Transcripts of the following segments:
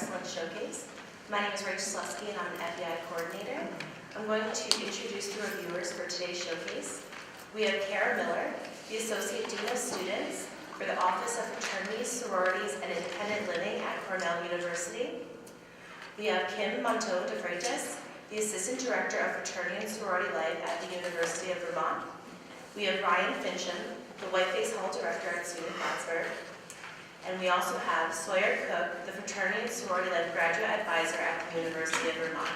Excellence Showcase. My name is Rachel Slusky and I'm an FEI coordinator. I'm going to introduce the reviewers for today's showcase. We have Kara Miller, the Associate Dean of Students for the Office of Fraternities, Sororities, and Independent Living at Cornell University. We have Kim Monteau de Freitas, the Assistant Director of Fraternity and Sorority Life at the University of Vermont. We have Ryan Fincham, the Whiteface Hall Director at SUNY Plattsburgh. And we also have Sawyer Cook, the Fraternity and Sorority Life Graduate Advisor at the University of Vermont.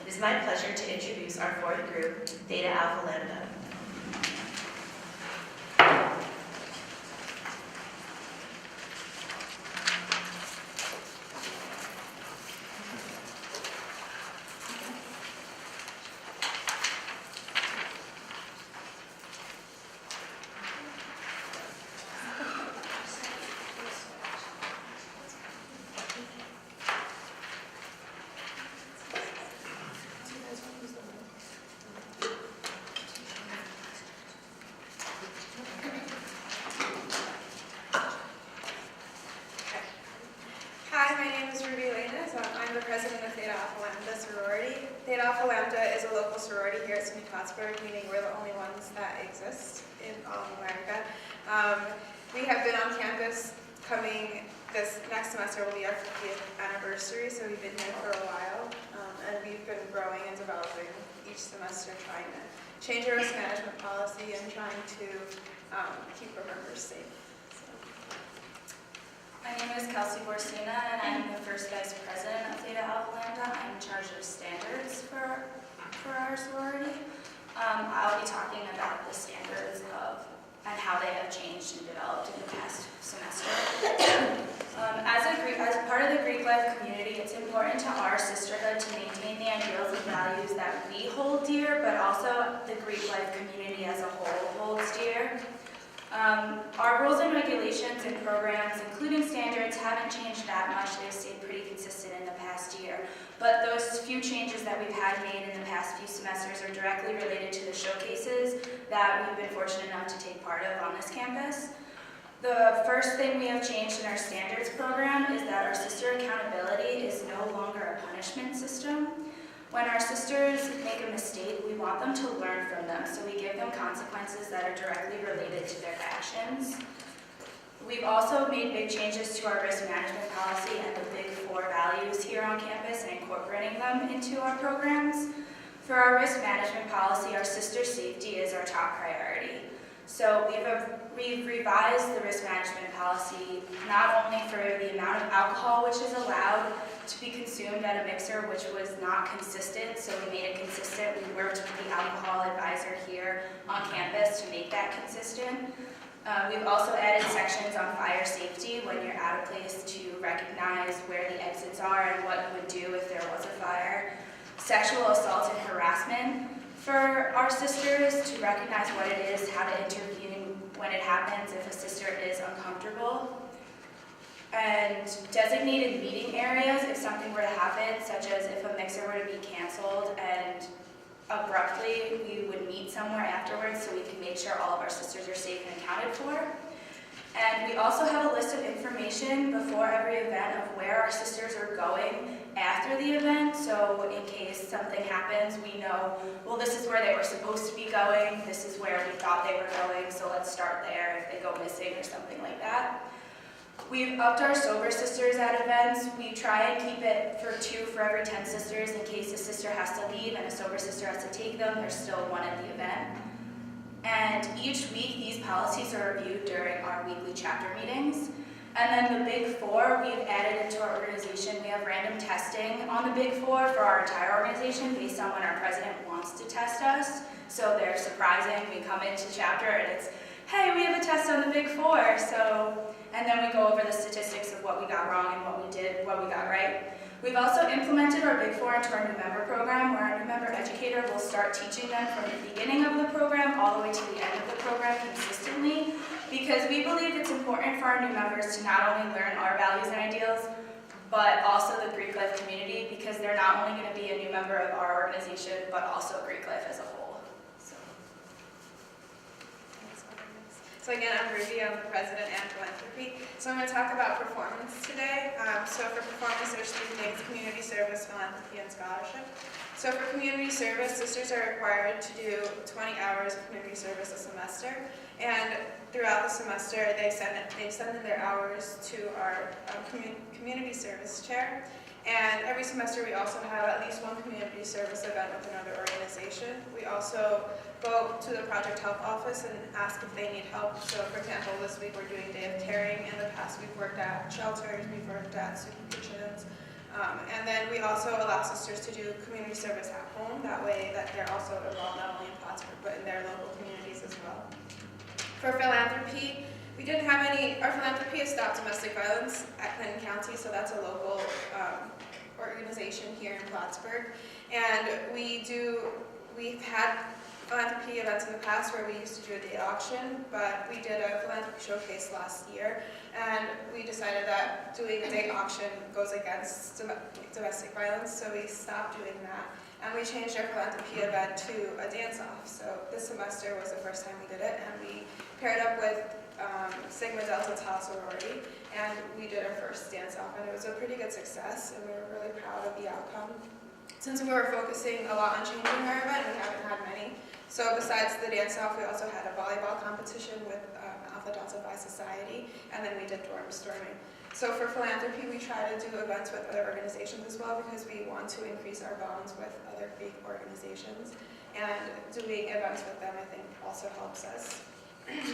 It is my pleasure to introduce our fourth group, Theta Alpha Lambda. Theta Alpha Lambda is a local sorority here at SUNY Plattsburgh, meaning we're the only ones that exist in all of America. We have been on campus this next semester will be our 50th anniversary, so we've been here for a while, and we've been growing and developing each semester, trying to change our risk management policy and trying to keep our members safe. My name is Kelsey Borsina, and I'm the first Vice President of Theta Alpha Lambda. I'm in charge of standards for our sorority. I'll be talking about the standards and how they have changed and developed in the past semester. As part of the Greek life community, it's important to our sisterhood to maintain the ideals and values that we hold dear, but also the Greek life community as a whole holds dear. Our rules and regulations and programs, including standards, haven't changed that much. They've stayed pretty consistent in the past year. But those few changes that we've had made in the past few semesters are directly related to the showcases that we've been fortunate enough to take part of on this campus. The first thing we have changed in our standards program is that our sister accountability is no longer a punishment system. When our sisters make a mistake, we want them to learn from them, so we give them consequences that are directly related to their actions. We've also made big changes to our risk management policy and the big 4 values here on campus and incorporating them into our programs. For our risk management policy, our sister safety is our top priority. So we've revised the risk management policy not only for the amount of alcohol which is allowed to be consumed at a mixer, which was not consistent, so we made it consistent. We worked with the alcohol advisor here on campus to make that consistent. We've also added sections on fire safety when you're out of place to recognize where the exits are and what you would do if there was a fire. Sexual assault and harassment for our sisters to recognize what it is, how to intervene when it happens if a sister is uncomfortable. And designated meeting areas if something were to happen, such as if a mixer were to be canceled and abruptly we would meet somewhere afterwards so we can make sure all of our sisters are safe and accounted for. And we also have a list of information before every event of where our sisters are going after the event, so in case something happens, we know, well, this is where they were supposed to be going, this is where we thought they were going, so let's start there if they go missing or something like that. We've upped our sober sisters at events. We try and keep it for 2 for every 10 sisters in case a sister has to leave and a sober sister has to take them. There's still 1 at the event. And each week, these policies are reviewed during our weekly chapter meetings. And then the Big 4, we've added into our organization. We have random testing on the Big 4 for our entire organization based on when our president wants to test us. So they're surprising. We come into chapter and it's, hey, we have a test on the Big 4. And then we go over the statistics of what we got wrong and what we got right. We've also implemented our Big 4 into our new member program, where our new member educator will start teaching them from the beginning of the program all the way to the end of the program consistently, because we believe it's important for our new members to not only learn our values and ideals, but also the Greek life community, because they're not only going to be a new member of our organization, but also Greek life as a whole. So again, I'm Ruby, I'm the president and philanthropy. So I'm going to talk about performance today. So for performance, there's 3 things: community service, philanthropy, and scholarship. So for community service, sisters are required to do 20 hours of community service a semester. And throughout the semester, they send in their hours to our community service chair. And every semester, we also have at least one community service event with another organization. We also go to the Project Help office and ask if they need help. So for example, this week we're doing Day of Caring. In the past, we've worked at shelters, we've worked at soup kitchens. And then we also allow sisters to do community service at home. That way that they're also involved not only in Plattsburgh, but in their local communities as well. For philanthropy, we didn't have any. Our philanthropy is Stop Domestic Violence at Clinton County, so that's a local organization here in Plattsburgh. And we've had philanthropy events in the past where we used to do a day auction, but we did a philanthropy showcase last year, and we decided that doing a day auction goes against domestic violence, so we stopped doing that. And we changed our philanthropy event to a dance-off. So this semester was the first time we did it, and we paired up with Sigma Delta Tau sorority, and we did our first dance-off, and it was a pretty good success, and we were really proud of the outcome. Since we were focusing a lot on changing our event, we haven't had many. So besides the dance-off, we also had a volleyball competition with Alpha Delta Phi Society, and then we did dorm storming. So for philanthropy, we try to do events with other organizations as well, because we want to increase our bonds with other Greek organizations. And doing events with them, I think, also helps us.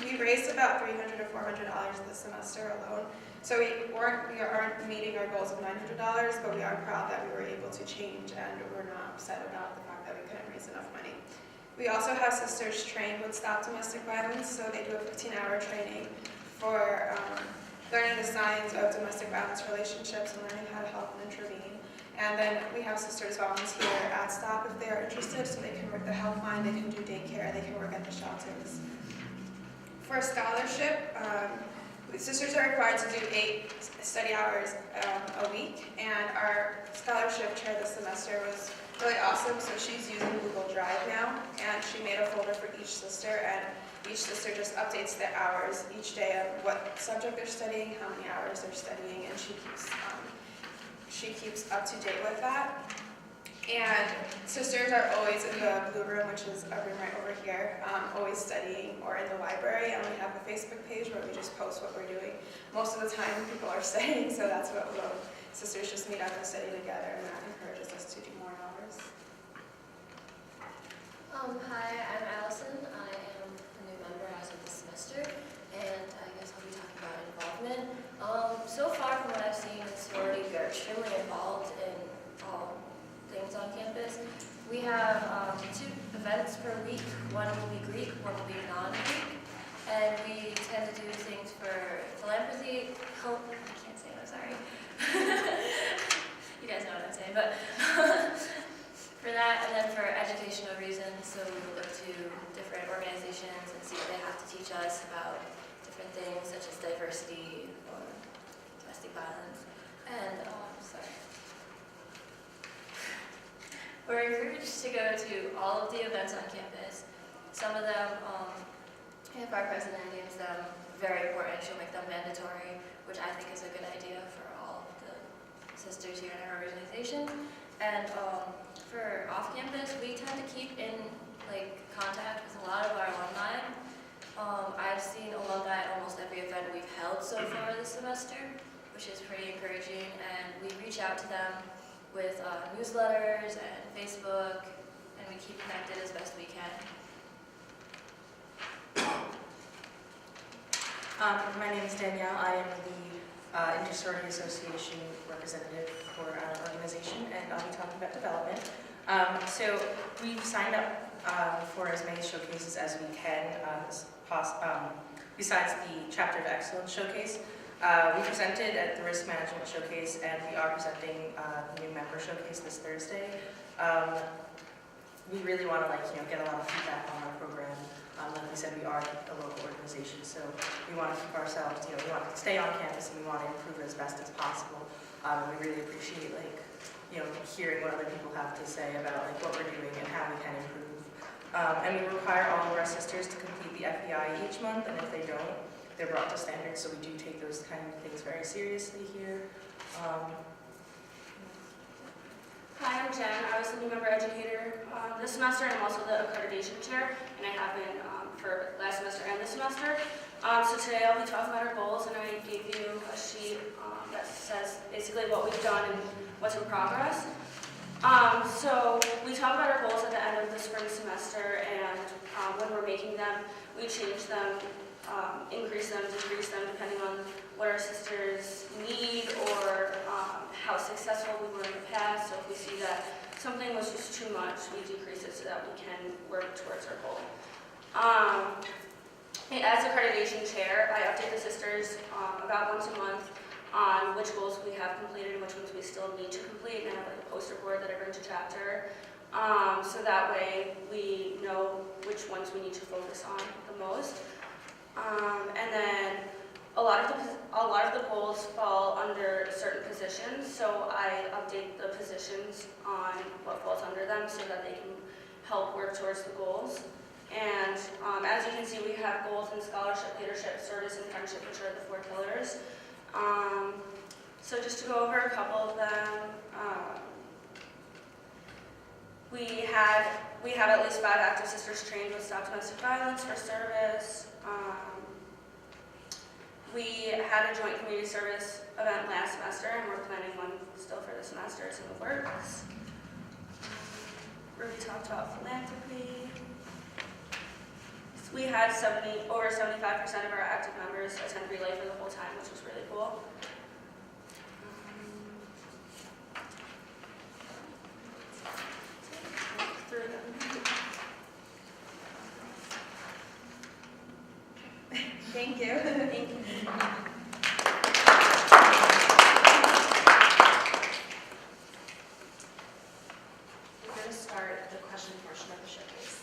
We raised about $300 to $400 this semester alone. So we aren't meeting our goals of $900, but we are proud that we were able to change, and we're not upset about the fact that we couldn't raise enough money. We also have sisters trained with Stop Domestic Violence, so they do a 15-hour training for learning the signs of domestic violence relationships and learning how to help and intervene. And then we have sisters volunteer at Stop if they are interested, so they can work the helpline, they can do daycare, they can work at the shelters. For scholarship, sisters are required to do 8 study hours a week, and our scholarship chair this semester was really awesome. So she's using Google Drive now, and she made a folder for each sister, and each sister just updates their hours each day of what subject they're studying, how many hours they're studying, and she keeps up to date with that. And sisters are always in the blue room, which is a room right over here, always studying, or in the library. And we have a Facebook page where we just post what we're doing. Most of the time, people are studying, so that's what sisters just meet up and study together, and that encourages us to do more hours. Hi, I'm Allison. I am a new member as of this semester, and I guess I'll be talking about involvement. So far, from what I've seen in sorority, we are extremely involved in things on campus. We have 2 events per week. One will be Greek, one will be non-Greek. And we tend to do things for philanthropy, I can't say it, I'm sorry. You guys know what I'm saying, but for that, and then for educational reasons, so we will look to different organizations and see what they have to teach us about different things such as diversity or domestic violence. And, we're encouraged to go to all of the events on campus. Some of them, if our president deems them very important, she'll make them mandatory, which I think is a good idea for all of the sisters here in our organization. And for off-campus, we tend to keep in contact with a lot of our alumni. I've seen alumni at almost every event we've held so far this semester, which is pretty encouraging, and we reach out to them with newsletters and Facebook, and we keep connected as best we can. My name is Danielle. I am the Inter-Sorority Association representative for our organization, and I'll be talking about development. So we've signed up for as many showcases as we can, besides the Chapter of Excellence showcase. We presented at the Risk Management Showcase, and we are presenting the new member showcase this Thursday. We really want to get a lot of feedback on our program. Like we said, we are a local organization, so we want to keep ourselves, we want to stay on campus, and we want to improve as best as possible. We really appreciate hearing what other people have to say about what we're doing and how we can improve. And we require all of our sisters to complete the FEI each month, and if they don't, they're brought to standards, so we do take those kind of things very seriously here. Hi, I'm Jen. I was the new member educator this semester, and I'm also the accreditation chair, and I have been for last semester and this semester. So today I'll be talking about our goals, and I gave you a sheet that says basically what we've done and what's in progress. So we talk about our goals at the end of the spring semester, and when we're making them, we change them, increase them, decrease them, depending on what our sisters need or how successful we were in the past. So if we see that something was just too much, we decrease it so that we can work towards our goal. As accreditation chair, I update the sisters about once a month on which goals we have completed and which ones we still need to complete, and I have like a poster board that I bring to chapter. So that way we know which ones we need to focus on the most. And then a lot of the goals fall under certain positions, so I update the positions on what falls under them so that they can help work towards the goals. And as you can see, we have goals in scholarship, leadership, service, and friendship, which are the 4 pillars. So just to go over a couple of them, we have at least 5 active sisters trained with Stop Domestic Violence for service. We had a joint community service event last semester, and we're planning one still for this semester as in the works. Ruby talked about philanthropy. We had over 75% of our active members attend Relay for the whole time, which was really cool. Through them. Thank you. Thank you. We're going to start the question portion of the showcase.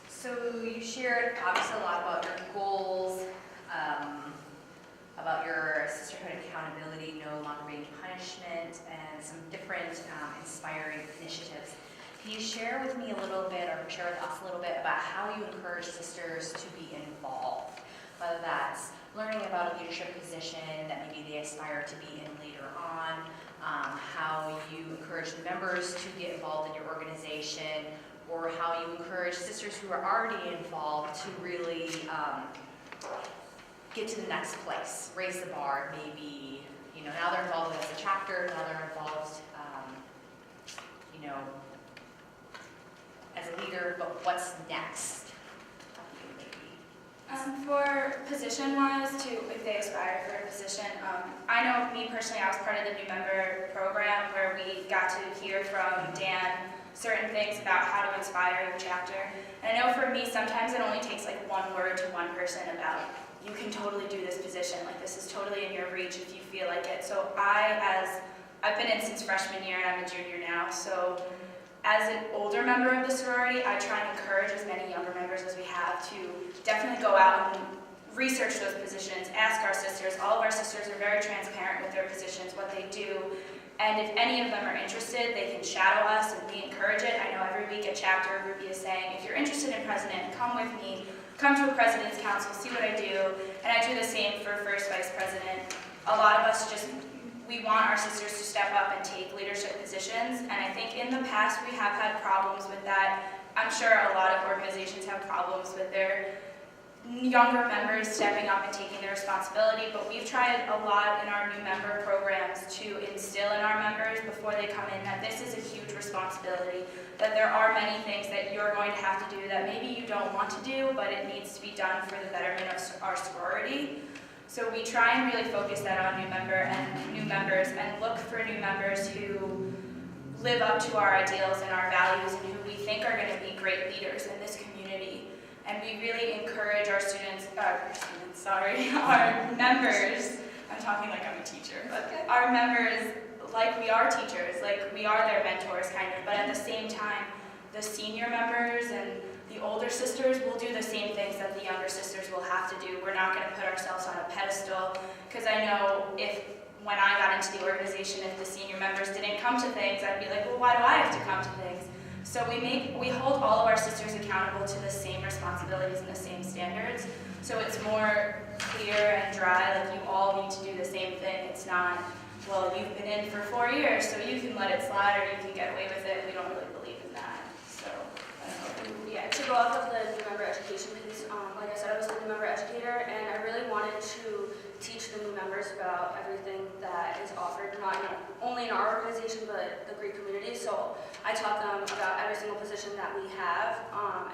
So you shared obviously a lot about your goals, about your sisterhood accountability, no longer being punishment, and some different inspiring initiatives. Can you share with me a little bit, or share with us a little bit about how you encourage sisters to be involved? Whether that's learning about a leadership position that maybe they aspire to be in later on, how you encourage the members to get involved in your organization, or how you encourage sisters who are already involved to really get to the next place, raise the bar, maybe, now they're involved as a chapter, now they're involved, as a leader, but what's next? For position-wise, if they aspire for a position, I know me personally, I was part of the new member program where we got to hear from Dan certain things about how to inspire your chapter. And I know for me, sometimes it only takes like one word to one person about, you can totally do this position, like this is totally in your reach if you feel like it. So I've been in since freshman year and I'm a junior now, so as an older member of the sorority, I try and encourage as many younger members as we have to definitely go out and research those positions, ask our sisters. All of our sisters are very transparent with their positions, what they do, and if any of them are interested, they can shadow us and we encourage it. I know every week at chapter, Ruby is saying, if you're interested in president, come with me, come to a president's council, see what I do, and I do the same for first vice president. A lot of us we want our sisters to step up and take leadership positions, and I think in the past we have had problems with that. I'm sure a lot of organizations have problems with their younger members stepping up and taking their responsibility, but we've tried a lot in our new member programs to instill in our members before they come in that this is a huge responsibility, that there are many things that you're going to have to do that maybe you don't want to do, but it needs to be done for the betterment of our sorority. So we try and really focus that on new members and look for new members who live up to our ideals and our values and who we think are going to be great leaders in this community. And we really encourage our our members, I'm talking like I'm a teacher, but our members, like we are teachers, like we are their mentors kind of, but at the same time, the senior members and the older sisters will do the same things that the younger sisters will have to do. We're not going to put ourselves on a pedestal, because I know if when I got into the organization, if the senior members didn't come to things, I'd be like, well, why do I have to come to things? So we hold all of our sisters accountable to the same responsibilities and the same standards. So it's more clear and dry, like you all need to do the same thing. It's not, well, you've been in for 4 years, so you can let it slide or you can get away with it. We don't really believe in that. So, I don't know. Yeah, to go off of the new member education piece, like I said, I was the new member educator, and I really wanted to teach the new members about everything that is offered, not only in our organization, but the Greek community. So I taught them about every single position that we have,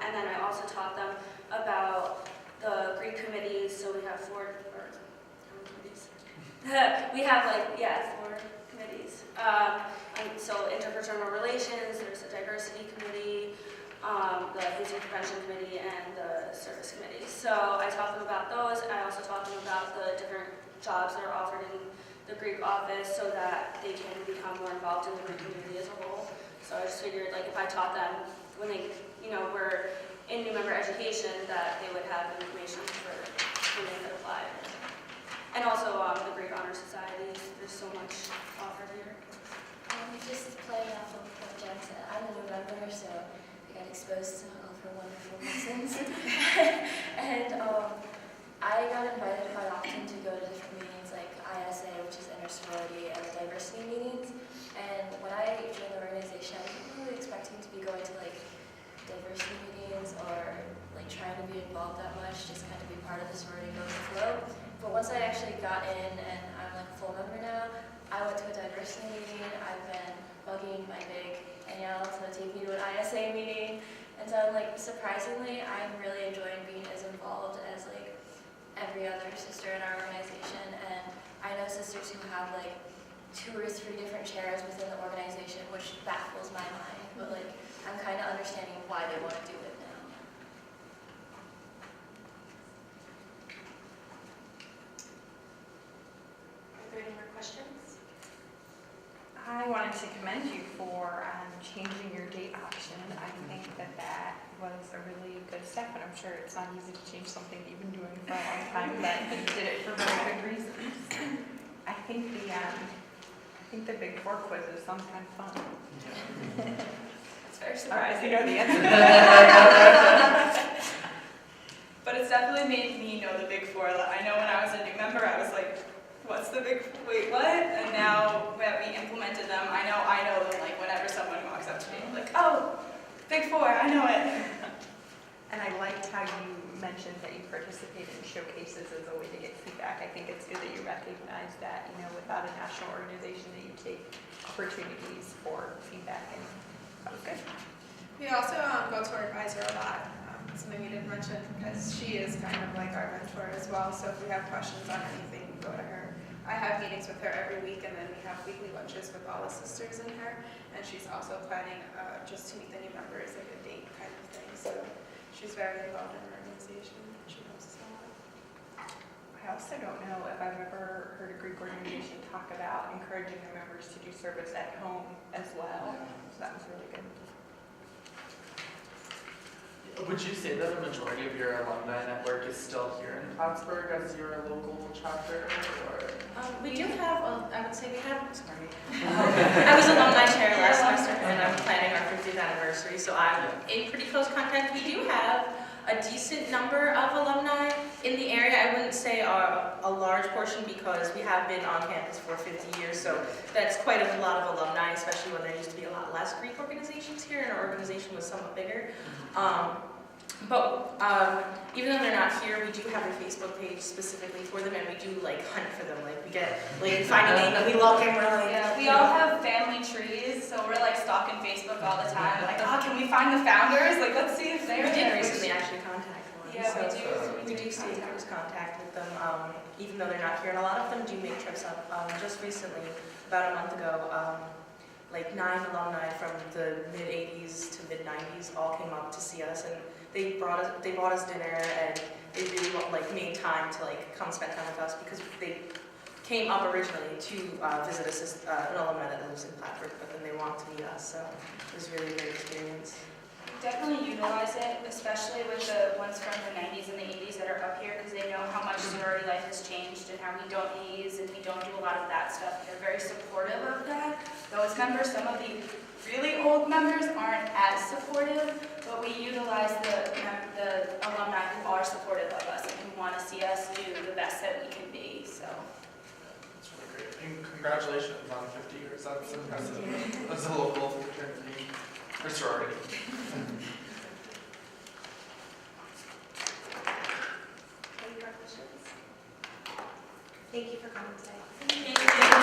and then I also taught them about the Greek committees. So we have how many committees? We have 4 committees. And so interfraternal relations, there's a diversity committee, the hazing prevention committee, and the service committee. So I taught them about those. I also taught them about the different jobs that are offered in the Greek office so that they can become more involved in the Greek community as a whole. So I just figured, like, if I taught them when they, were in new member education, that they would have information for when they could apply. And also the Greek Honor Society. There's so much offered here. Just playing off of what Jen said, I'm a new member, so I got exposed to all of her wonderful lessons. And I got invited quite often to go to different meetings like ISA, which is inter-sorority, and diversity meetings. And when I joined the organization, I wasn't really expecting to be going to like diversity meetings or like trying to be involved that much, just kind of be part of the sorority and go with the flow. But once I actually got in and I'm like a full member now, I went to a diversity meeting. I've been bugging my big Danielle to take me to an ISA meeting. And so I'm like, surprisingly, I'm really enjoying being as involved as like every other sister in our organization. And I know sisters who have like 2 or 3 different chairs within the organization, which baffles my mind. But like, I'm kind of understanding why they want to do it now. Are there any more questions? I wanted to commend you for changing your date option. I think that was a really good step, and I'm sure it's not easy to change something that you've been doing for a long time, but you did it for very good reasons. I think the Big 4 quizzes sound kind of fun. It's very All right, surprising. you know the answer. But it's definitely made me know the Big 4. I know when I was a new member, I was like, what's the wait, what? And now that we implemented them, I know them, like, whenever someone walks up to me, I'm like, oh, Big 4, I know it. And I liked how you mentioned that you participate in showcases as a way to get feedback. I think it's good that you recognize that, without a national organization, that you take opportunities for feedback, and that was good. We also go to our advisor a lot, something we didn't mention, because she is kind of like our mentor as well. So if we have questions on anything, we go to her. I have meetings with her every week, and then we have weekly lunches with all the sisters in her. And she's also planning just to meet the new members, like a date kind of thing. So she's very involved in our organization. She helps us a lot. I also don't know if I've ever heard a Greek organization talk about encouraging their members to do service at home as well. So that was really good. Would you say that a majority of your alumni network is still here in Plattsburgh as your local chapter, or? We do have, I would say we have, sorry. I was alumni chair last semester, and I'm planning our 50th anniversary, so I'm in pretty close contact. We do have a decent number of alumni in the area. I wouldn't say a large portion, because we have been on campus for 50 years, so that's quite a lot of alumni, especially when there used to be a lot less Greek organizations here, and our organization was somewhat bigger. But even though they're not here, we do have a Facebook page specifically for them, and we do hunt for them. We get we find a name and we look, and we're like, Yeah, we all have family trees, so we're stalking Facebook all the time. Like, oh, can we find the founders? Like, let's see if they're we did there. recently actually contact one. Yeah, so we do. We do stay in close contact with them, even though they're not here, and a lot of them do make trips up. Just recently, about a month ago, 9 alumni from the mid-'80s to mid-'90s all came up to see us, and they bought us dinner, and they really made time to come spend time with us, because they came up originally to visit an alumni that lives in Plattsburgh, but then they wanted to meet us, so it was really a great experience. Definitely utilize it, especially with the ones from the 90s and the 80s that are up here, because they know how much sorority life life has changed and how we don't haze and we don't do a lot of that stuff. They're very supportive of that. Those members, some of the really old members aren't as supportive, but we utilize the alumni who are supportive of us and who want to see us do the best that we can be, so. That's really great. And congratulations on 50 years. That's impressive. As a local fraternity or sorority. Any more questions? Thank you for coming today. Thank you.